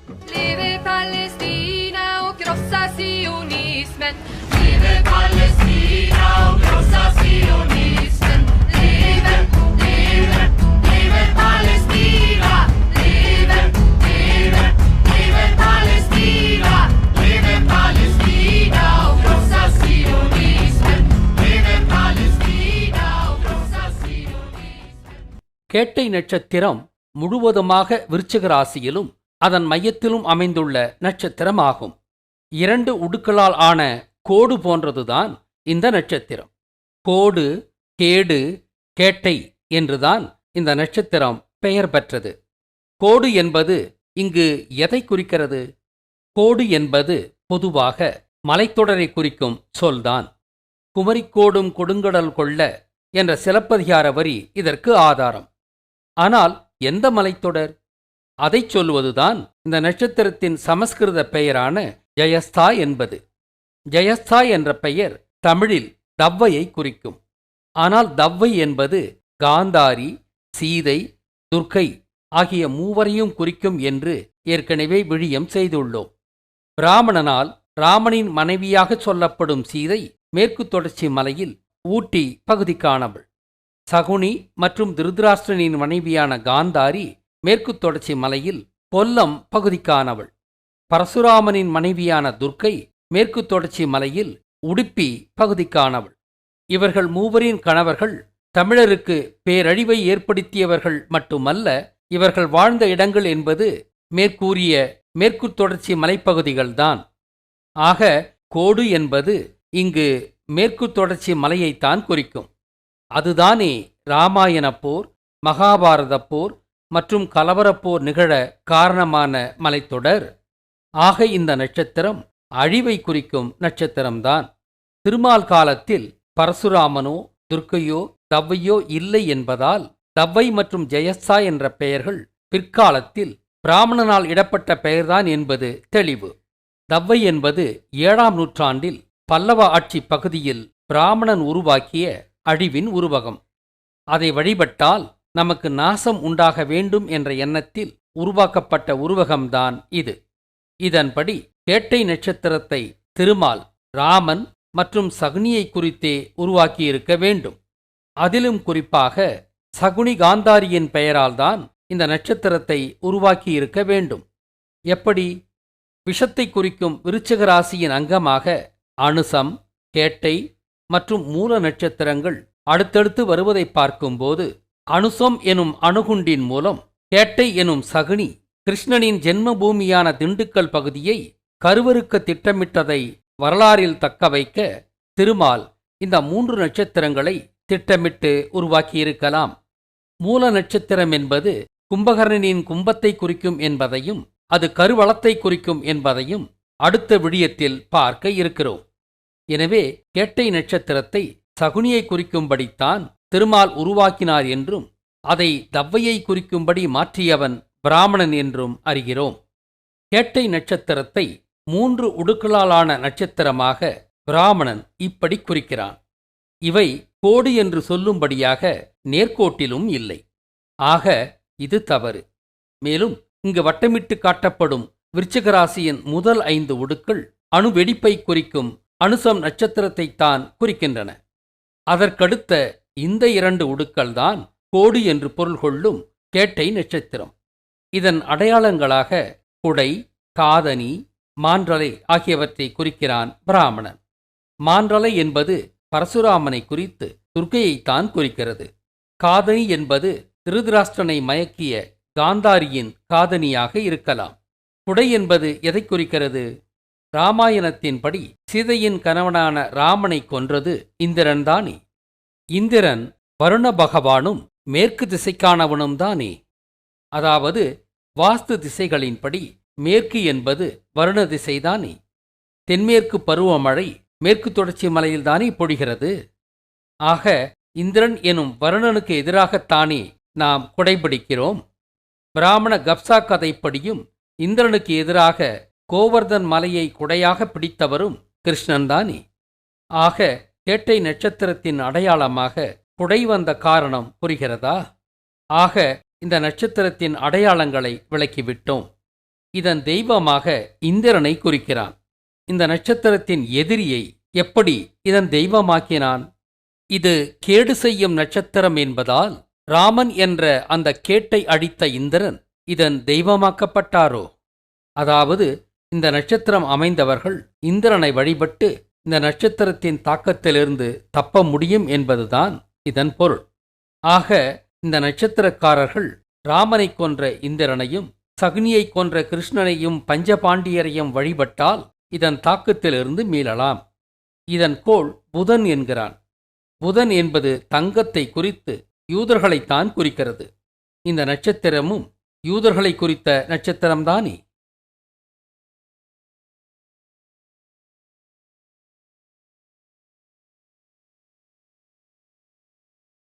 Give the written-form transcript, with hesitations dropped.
Leve Palestina och krossa sionismen. Leve Palestina och krossa sionismen. Leve, leve, leve Palestina. Leve, leve, leve Palestina. Leve Palestina och krossa sionismen. Leve Palestina och krossa sionismen. கேட்டை நட்சத்திரம் முழுவதுமாக விருச்சிக ராசியிலும் அதன் மையத்திலும் அமைந்துள்ள நட்சத்திரமாகும். 2 உடுக்களால் ஆன கோடு போன்றதுதான் இந்த நட்சத்திரம். கோடு, கேடு, கேட்டை என்றுதான் இந்த நட்சத்திரம் பெயர் பெற்றது. கோடு என்பது இங்கு எதை குறிக்கிறது? கோடு என்பது பொதுவாக மலைத்தொடரை குறிக்கும் சொல்தான். குமரிக்கோடும் கொடுங்கடல் கொள்ள என்ற சிலப்பதிகார வரி இதற்கு ஆதாரம். ஆனால் எந்த மலைத்தொடர்? அதைச் சொல்லுவதுதான் இந்த நட்சத்திரத்தின் சமஸ்கிருத பெயரான ஜயஸ்தா என்பது. ஜயஸ்தா என்ற பெயர் தமிழில் தவ்வையை குறிக்கும். ஆனால் தவ்வை என்பது காந்தாரி, சீதை, துர்க்கை ஆகிய மூவரையும் குறிக்கும் என்று ஏற்கனவே விழியம் செய்துள்ளோம். பிராமணனால் ராமனின் மனைவியாக சொல்லப்படும் சீதை மேற்கு தொடர்ச்சி மலையில் ஊட்டி பகுதிக்கானவள். சகுனி மற்றும் திருதராஷ்டிரனின் மனைவியான காந்தாரி மேற்கு தொடர்ச்சி மலையில் கொல்லம் பகுதிக்கானவள். பரசுராமனின் மனைவியான துர்க்கை மேற்கு தொடர்ச்சி மலையில் உடுப்பி பகுதிக்கானவள். இவர்கள் மூவரின் கணவர்கள் தமிழருக்கு பேரழிவை ஏற்படுத்தியவர்கள் மட்டுமல்ல, இவர்கள் வாழ்ந்த இடங்கள் என்பது மேற்கூறிய மேற்கு தொடர்ச்சி மலைப்பகுதிகள்தான். ஆக கோடு என்பது இங்கு மேற்கு தொடர்ச்சி மலையைத்தான் குறிக்கும். அதுதானே இராமாயணப் போர், மகாபாரதப் போர் மற்றும் கலவரப்போர் நிகழ காரணமான மலைத்தொடர். ஆக இந்த நட்சத்திரம் அழிவை குறிக்கும் நட்சத்திரம்தான். திருமால் காலத்தில் பரசுராமனோ துர்க்கையோ தவ்வையோ இல்லை என்பதால் தவ்வை மற்றும் ஜெயஸ்தா என்ற பெயர்கள் பிற்காலத்தில் பிராமணனால் இடப்பட்ட பெயர்தான் என்பது தெளிவு. தவ்வை என்பது 7ஆம் நூற்றாண்டில் பல்லவ ஆட்சி பகுதியில் பிராமணன் உருவாக்கிய அழிவின் உருவகம். அதை வழிபட்டால் நமக்கு நாசம் உண்டாக வேண்டும் என்ற எண்ணத்தில் உருவாக்கப்பட்ட உருவகம்தான் இது. இதன்படி கேட்டை நட்சத்திரத்தை திருமால் ராமன் மற்றும் சகுனியை குறித்தே உருவாக்கியிருக்க வேண்டும். அதிலும் குறிப்பாக சகுனி காந்தாரியின் பெயரால்தான் இந்த நட்சத்திரத்தை உருவாக்கியிருக்க வேண்டும். எப்படி? விஷத்தை குறிக்கும் விருச்சிக ராசியின் அங்கமாக அனுசம், கேட்டை மற்றும் மூல நட்சத்திரங்கள் அடுத்தடுத்து வருவதை பார்க்கும்போது அனுசம் எனும் அணுகுண்டின் மூலம் கேட்டை எனும் சகுனி கிருஷ்ணனின் ஜென்மபூமியான திண்டுக்கல் பகுதியை கருவறுக்க திட்டமிட்டதை வரலாறில் தக்க வைக்க திருமால் இந்த 3 நட்சத்திரங்களை திட்டமிட்டு உருவாக்கியிருக்கலாம். மூல நட்சத்திரம் என்பது கும்பகர்ணனின் கும்பத்தை குறிக்கும் என்பதையும் அது கருவளத்தை குறிக்கும் என்பதையும் அடுத்த விடியத்தில் பார்க்க இருக்கிறோம். எனவே கேட்டை நட்சத்திரத்தை சகுனியை குறிக்கும்படித்தான் திருமால் உருவாக்கினார் என்றும் அதை தவ்வையை குறிக்கும்படி மாற்றியவன் பிராமணன் என்றும் அறிகிறோம். கேட்டை நட்சத்திரத்தை 3 உடுக்களாலான நட்சத்திரமாக பிராமணன் இப்படி குறிக்கிறான். இவை கோடு என்று சொல்லும்படியாக நேர்கோட்டிலும் இல்லை. ஆக இது தவறு. மேலும் இங்கு வட்டமிட்டு காட்டப்படும் விருச்சிக ராசியின் முதல் 5 உடுக்கள் அணுவெடிப்பை குறிக்கும் அனுசம் நட்சத்திரத்தைத்தான் குறிக்கின்றன. அதற்கடுத்த இந்த 2 உடுக்கள்தான் கோடு என்று பொருள் கொள்ளும் கேட்டை நட்சத்திரம். இதன் அடையாளங்களாக குடை, காதணி, மான்றலை ஆகியவற்றை குறிக்கிறான் பிராமணன். மான்றலை என்பது பரசுராமனை குறித்து துர்க்கையைத்தான் குறிக்கிறது. காதணி என்பது திருதராஷ்டிரனை மயக்கிய காந்தாரியின் காதணியாக இருக்கலாம். குடை என்பது எதை குறிக்கிறது? இராமாயணத்தின்படி சீதையின் கணவனான ராமனை கொன்றது இந்திரன்தானே. இந்திரன் வருண பகவானும் மேற்கு திசைக்கானவனும் தானே. அதாவது வாஸ்து திசைகளின்படி மேற்கு என்பது வருண திசைதானே. தென்மேற்கு பருவமழை மேற்கு தொடர்ச்சி மலையில்தானே பொழிகிறது. ஆக இந்திரன் எனும் வருணனுக்கு எதிராகத்தானே நாம் குடைபிடிக்கிறோம். பிராமண கப்சா கதைப்படியும் இந்திரனுக்கு எதிராக கோவர்தன் மலையை குடையாக பிடித்தவரும் கிருஷ்ணன்தானே. ஆக கேட்டை நட்சத்திரத்தின் அடையாளமாக குடை வந்த காரணம் புரிகிறதா? ஆக இந்த நட்சத்திரத்தின் அடையாளங்களை விளக்கிவிட்டோம். இதன் தெய்வமாக இந்திரனை குறிக்கிறான். இந்த நட்சத்திரத்தின் எதிரியை எப்படி இதன் தெய்வமாக்கினான்? இது கேடு செய்யும் நட்சத்திரம் என்பதால் ராமன் என்ற அந்த கேட்டை அடித்த இந்திரன் இதன் தெய்வமாக்கப்பட்டாரோ? அதாவது இந்த நட்சத்திரம் அமைந்தவர்கள் இந்திரனை வழிபட்டு இந்த நட்சத்திரத்தின் தாக்கத்திலிருந்து தப்ப முடியும் என்பதுதான் இதன் பொருள். ஆக இந்த நட்சத்திரக்காரர்கள் ராமனை கொன்ற இந்திரனையும் சகுனியை கொன்ற கிருஷ்ணனையும் பஞ்சபாண்டியரையும் வழிபட்டால் இதன் தாக்கத்திலிருந்து மீளலாம். இதன் கோள் புதன் என்கிறான். புதன் என்பது தங்கத்தை குறித்து யூதர்களைத்தான் குறிக்கிறது. இந்த நட்சத்திரமும் யூதர்களை குறித்த நட்சத்திரம்தானே?